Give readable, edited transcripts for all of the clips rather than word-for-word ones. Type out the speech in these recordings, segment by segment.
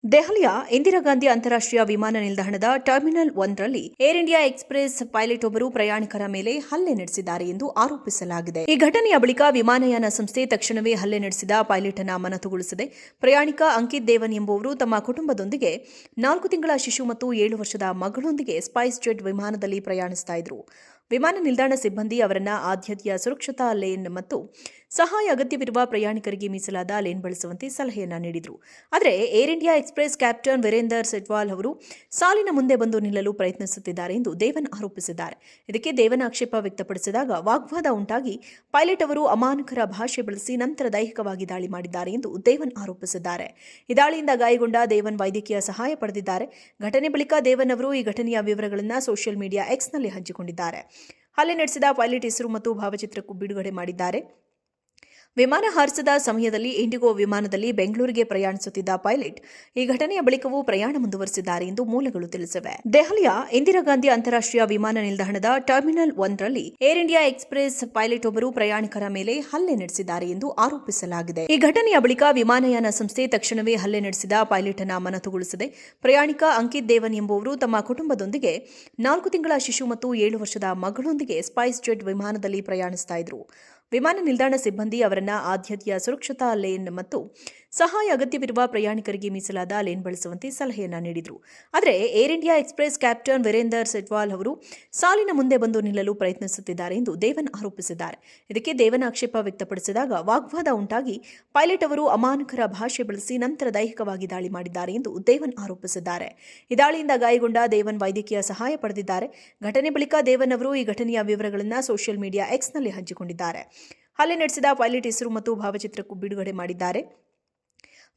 ದೆಹಲಿಯ ಇಂದಿರಾ ಗಾಂಧಿ ಅಂತಾರಾಷ್ಟ್ರೀಯ ವಿಮಾನ ನಿಲ್ದಾಣದ ಟರ್ಮಿನಲ್ 1ರಲ್ಲಿ ಏರ್ ಇಂಡಿಯಾ ಎಕ್ಸ್‌ಪ್ರೆಸ್ ಪೈಲಟ್ ಒಬ್ಬರು ಪ್ರಯಾಣಿಕರ ಮೇಲೆ ಹಲ್ಲೆ ನಡೆಸಿದ್ದಾರೆ ಎಂದು ಆರೋಪಿಸಲಾಗಿದೆ. ಈ ಘಟನೆಯ ಬಳಿಕ ವಿಮಾನಯಾನ ಸಂಸ್ಥೆ ತಕ್ಷಣವೇ ಹಲ್ಲೆ ನಡೆಸಿದ ಪೈಲಟ್ ಅನ್ನು ಮನತುಗೊಳಿಸಿದೆ. ಪ್ರಯಾಣಿಕ ಅಂಕಿತ್ ದೇವನ್ ಎಂಬುವರು ತಮ್ಮ ಕುಟುಂಬದೊಂದಿಗೆ 4 ತಿಂಗಳ ಶಿಶು ಮತ್ತು 7 ವರ್ಷದ ಮಗಳೊಂದಿಗೆ ಸ್ಪೈಸ್ ಜೆಟ್ ವಿಮಾನದಲ್ಲಿ ಪ್ರಯಾಣಿಸ್ತಾ ಇದ್ರು. ವಿಮಾನ ನಿಲ್ದಾಣ ಸಿಬ್ಬಂದಿ ಅವರನ್ನ ಆದ್ಯತೆಯ ಸುರಕ್ಷತಾ ಲೇನ್ ಮತ್ತು ಸಹಾಯ ಅಗತ್ಯವಿರುವ ಪ್ರಯಾಣಿಕರಿಗೆ ಮೀಸಲಾದ ಲೇನ್ ಬಳಸುವಂತೆ ಸಲಹೆಯನ್ನ ನೀಡಿದರು. ಆದರೆ Air India Express captain Virender Setwal ಅವರು ಸಾಲಿನ ಮುಂದೆ ಬಂದು ನಿಲ್ಲಲು ಪ್ರಯತ್ನಿಸುತ್ತಿದ್ದಾರೆ ಎಂದು ದೇವನ್ ಆರೋಪಿಸಿದ್ದಾರೆ. ಇದಕ್ಕೆ ದೇವನ್ ಆಕ್ಷೇಪ ವ್ಯಕ್ತಪಡಿಸಿದಾಗ ವಾಗ್ವಾದ ಉಂಟಾಗಿ ಪೈಲಟ್ ಅವರು ಅಮಾನುಕರ ಭಾಷೆ ಬಳಸಿ ನಂತರ ದೈಹಿಕವಾಗಿ ದಾಳಿ ಮಾಡಿದ್ದಾರೆ ಎಂದು ದೇವನ್ ಆರೋಪಿಸಿದ್ದಾರೆ. ಈ ದಾಳಿಯಿಂದ ಗಾಯಗೊಂಡ ದೇವನ್ ವೈದ್ಯಕೀಯ ಸಹಾಯ ಪಡೆದಿದ್ದಾರೆ. ಘಟನೆ ಬಳಿಕ ದೇವನ್ ಅವರು ಈ ಘಟನೆಯ ವಿವರಗಳನ್ನು ಸೋಷಿಯಲ್ ಮೀಡಿಯಾ ಎಕ್ಸ್‌ನಲ್ಲಿ ಹಂಚಿಕೊಂಡಿದ್ದಾರೆ. ಹಲ್ಲೆ ನಡೆಸಿದ ಪೈಲಟ್ ಹೆಸರು ಮತ್ತು ಭಾವಚಿತ್ರಕ್ಕೂ ಬಿಡುಗಡೆ ಮಾಡಿದ್ದಾರೆ. ವಿಮಾನ ಹಾರಿಸಿದ ಸಮಯದಲ್ಲಿ ಇಂಡಿಗೋ ವಿಮಾನದಲ್ಲಿ ಬೆಂಗಳೂರಿಗೆ ಪ್ರಯಾಣಿಸುತ್ತಿದ್ದ ಪೈಲಟ್ ಈ ಘಟನೆಯ ಬಳಿಕವೂ ಪ್ರಯಾಣ ಮುಂದುವರೆಸಿದ್ದಾರೆ ಎಂದು ಮೂಲಗಳು ತಿಳಿಸಿವೆ. ದೆಹಲಿಯ ಇಂದಿರಾ ಗಾಂಧಿ ಅಂತಾರಾಷ್ಟ್ರೀಯ ವಿಮಾನ ನಿಲ್ದಾಣದ ಟರ್ಮಿನಲ್ 1ರಲ್ಲಿ ಏರ್ ಇಂಡಿಯಾ ಎಕ್ಸ್‌ಪ್ರೆಸ್ ಪೈಲಟ್ ಒಬ್ಬರು ಪ್ರಯಾಣಿಕರ ಮೇಲೆ ಹಲ್ಲೆ ನಡೆಸಿದ್ದಾರೆ ಎಂದು ಆರೋಪಿಸಲಾಗಿದೆ. ಈ ಘಟನೆಯ ಬಳಿಕ ವಿಮಾನಯಾನ ಸಂಸ್ಥೆ ತಕ್ಷಣವೇ ಹಲ್ಲೆ ನಡೆಸಿದ ಪೈಲಟ್ ಅನ್ನು ಮನತುಗೊಳಿಸಿದೆ. ಪ್ರಯಾಣಿಕ ಅಂಕಿತ್ ದೇವನ್ ಎಂಬುವರು ತಮ್ಮ ಕುಟುಂಬದೊಂದಿಗೆ 4 ತಿಂಗಳ ಶಿಶು ಮತ್ತು 7 ವರ್ಷದ ಮಗಳೊಂದಿಗೆ ಸ್ಪೈಸ್ ಜೆಟ್ ವಿಮಾನದಲ್ಲಿ ಪ್ರಯಾಣಿಸ್ತಾ ಇದ್ರು. ವಿಮಾನ ನಿಲ್ದಾಣ ಸಿಬ್ಬಂದಿ ಅವರನ್ನ ಆದ್ಯತೆಯ ಸುರಕ್ಷತಾ ಲೇನ್ ಮತ್ತು ಸಹಾಯ ಅಗತ್ಯವಿರುವ ಪ್ರಯಾಣಿಕರಿಗೆ ಮೀಸಲಾದ ಲೇನ್ ಬಳಸುವಂತೆ ಸಲಹೆಯನ್ನ ನೀಡಿದರು. ಆದರೆ Air India Express captain Virender Setwal ಅವರು ಸಾಲಿನ ಮುಂದೆ ಬಂದು ನಿಲ್ಲಲು ಪ್ರಯತ್ನಿಸುತ್ತಿದ್ದಾರೆ ಎಂದು ದೇವನ್ ಆರೋಪಿಸಿದ್ದಾರೆ. ಇದಕ್ಕೆ ದೇವನ್ ಆಕ್ಷೇಪ ವ್ಯಕ್ತಪಡಿಸಿದಾಗ ವಾಗ್ವಾದ ಉಂಟಾಗಿ ಪೈಲಟ್ ಅವರು ಅಮಾನುಕರ ಭಾಷೆ ಬಳಸಿ ನಂತರ ದೈಹಿಕವಾಗಿ ದಾಳಿ ಮಾಡಿದ್ದಾರೆ ಎಂದು ದೇವನ್ ಆರೋಪಿಸಿದ್ದಾರೆ. ಈ ದಾಳಿಯಿಂದ ಗಾಯಗೊಂಡ ದೇವನ್ ವೈದ್ಯಕೀಯ ಸಹಾಯ ಪಡೆದಿದ್ದಾರೆ. ಘಟನೆ ಬಳಿಕ ದೇವನ್ ಅವರು ಈ ಘಟನೆಯ ವಿವರಗಳನ್ನು ಸೋಷಿಯಲ್ ಮೀಡಿಯಾ ಎಕ್ಸ್‌ನಲ್ಲಿ ಹಂಚಿಕೊಂಡಿದ್ದಾರೆ. ಹಲ್ಲೆ ನಡೆಸಿದ ಪೈಲಟ್ ಹೆಸರು ಮತ್ತು ಭಾವಚಿತ್ರಕ್ಕೂ ಬಿಡುಗಡೆ ಮಾಡಿದ್ದಾರೆ.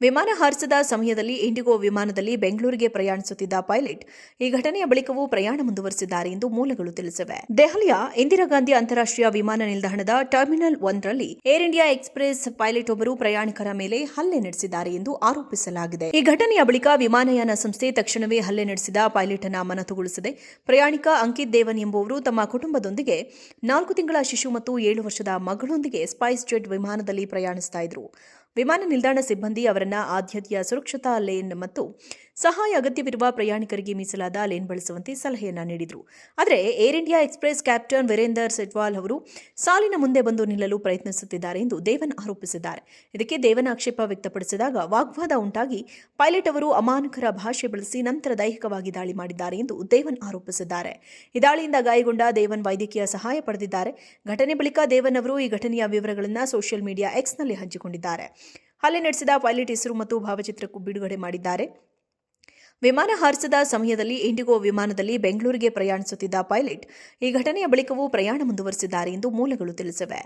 ವಿಮಾನ ಹಾರಿಸಿದ ಸಮಯದಲ್ಲಿ ಇಂಡಿಗೋ ವಿಮಾನದಲ್ಲಿ ಬೆಂಗಳೂರಿಗೆ ಪ್ರಯಾಣಿಸುತ್ತಿದ್ದ ಪೈಲಟ್ ಈ ಘಟನೆಯ ಬಳಿಕವೂ ಪ್ರಯಾಣ ಮುಂದುವರೆಸಿದ್ದಾರೆ ಎಂದು ಮೂಲಗಳು ತಿಳಿಸಿವೆ. ದೆಹಲಿಯ ಇಂದಿರಾ ಗಾಂಧಿ ಅಂತಾರಾಷ್ಟ್ರೀಯ ವಿಮಾನ ನಿಲ್ದಾಣದ ಟರ್ಮಿನಲ್ 1ರಲ್ಲಿ ಏರ್ ಇಂಡಿಯಾ ಎಕ್ಸ್‌ಪ್ರೆಸ್ ಪೈಲಟ್ ಒಬ್ಬರು ಪ್ರಯಾಣಿಕರ ಮೇಲೆ ಹಲ್ಲೆ ನಡೆಸಿದ್ದಾರೆ ಎಂದು ಆರೋಪಿಸಲಾಗಿದೆ. ಈ ಘಟನೆಯ ಬಳಿಕ ವಿಮಾನಯಾನ ಸಂಸ್ಥೆ ತಕ್ಷಣವೇ ಹಲ್ಲೆ ನಡೆಸಿದ ಪೈಲಟ್ ಅನ್ನು ಮನತುಗೊಳಿಸಿದೆ. ಪ್ರಯಾಣಿಕ ಅಂಕಿತ್ ದೇವನ್ ಎಂಬುವರು ತಮ್ಮ ಕುಟುಂಬದೊಂದಿಗೆ 4 ತಿಂಗಳ ಶಿಶು ಮತ್ತು 7 ವರ್ಷದ ಮಗಳೊಂದಿಗೆ ಸ್ಪೈಸ್ ಜೆಟ್ ವಿಮಾನದಲ್ಲಿ ಪ್ರಯಾಣಿಸ್ತಾ ಇದ್ರು. ವಿಮಾನ ನಿಲ್ದಾಣ ಸಿಬ್ಬಂದಿ ಅವರನ್ನ ಆದ್ಯತೆಯ ಸುರಕ್ಷತಾ ಲೇನ್ ಮತ್ತು ಸಹಾಯ ಅಗತ್ಯವಿರುವ ಪ್ರಯಾಣಿಕರಿಗೆ ಮೀಸಲಾದ ಲೇನ್ ಬಳಸುವಂತೆ ಸಲಹೆಯನ್ನ ನೀಡಿದರು. ಆದರೆ Air India Express captain Virender Setwal ಅವರು ಸಾಲಿನ ಮುಂದೆ ಬಂದು ನಿಲ್ಲಲು ಪ್ರಯತ್ನಿಸುತ್ತಿದ್ದಾರೆ ಎಂದು ದೇವನ್ ಆರೋಪಿಸಿದ್ದಾರೆ. ಇದಕ್ಕೆ ದೇವನ್ ಆಕ್ಷೇಪ ವ್ಯಕ್ತಪಡಿಸಿದಾಗ ವಾಗ್ವಾದ ಉಂಟಾಗಿ ಪೈಲಟ್ ಅವರು ಅಮಾನುಕರ ಭಾಷೆ ಬಳಸಿ ನಂತರ ದೈಹಿಕವಾಗಿ ದಾಳಿ ಮಾಡಿದ್ದಾರೆ ಎಂದು ದೇವನ್ ಆರೋಪಿಸಿದ್ದಾರೆ. ಈ ದಾಳಿಯಿಂದ ಗಾಯಗೊಂಡ ದೇವನ್ ವೈದ್ಯಕೀಯ ಸಹಾಯ ಪಡೆದಿದ್ದಾರೆ. ಘಟನೆ ಬಳಿಕ ದೇವನ್ ಅವರು ಈ ಘಟನೆಯ ವಿವರಗಳನ್ನು ಸೋಷಿಯಲ್ ಮೀಡಿಯಾ ಎಕ್ಸ್‌ನಲ್ಲಿ ಹಂಚಿಕೊಂಡಿದ್ದಾರೆ. ಹಲ್ಲೆ ನಡೆಸಿದ ಪೈಲಟ್ ಹೆಸರು ಮತ್ತು ಭಾವಚಿತ್ರಕ್ಕೂ ಬಿಡುಗಡೆ ಮಾಡಿದ್ದಾರೆ. ವಿಮಾನ ಹಾರಿಸಿದ ಸಮಯದಲ್ಲಿ ಇಂಡಿಗೋ ವಿಮಾನದಲ್ಲಿ ಬೆಂಗಳೂರಿಗೆ ಪ್ರಯಾಣಿಸುತ್ತಿದ್ದ ಪೈಲಟ್ ಈ ಘಟನೆಯ ಬಳಿಕವೂ ಪ್ರಯಾಣ ಮುಂದುವರೆಸಿದ್ದಾರೆ ಎಂದು ಮೂಲಗಳು ತಿಳಿಸಿವೆ.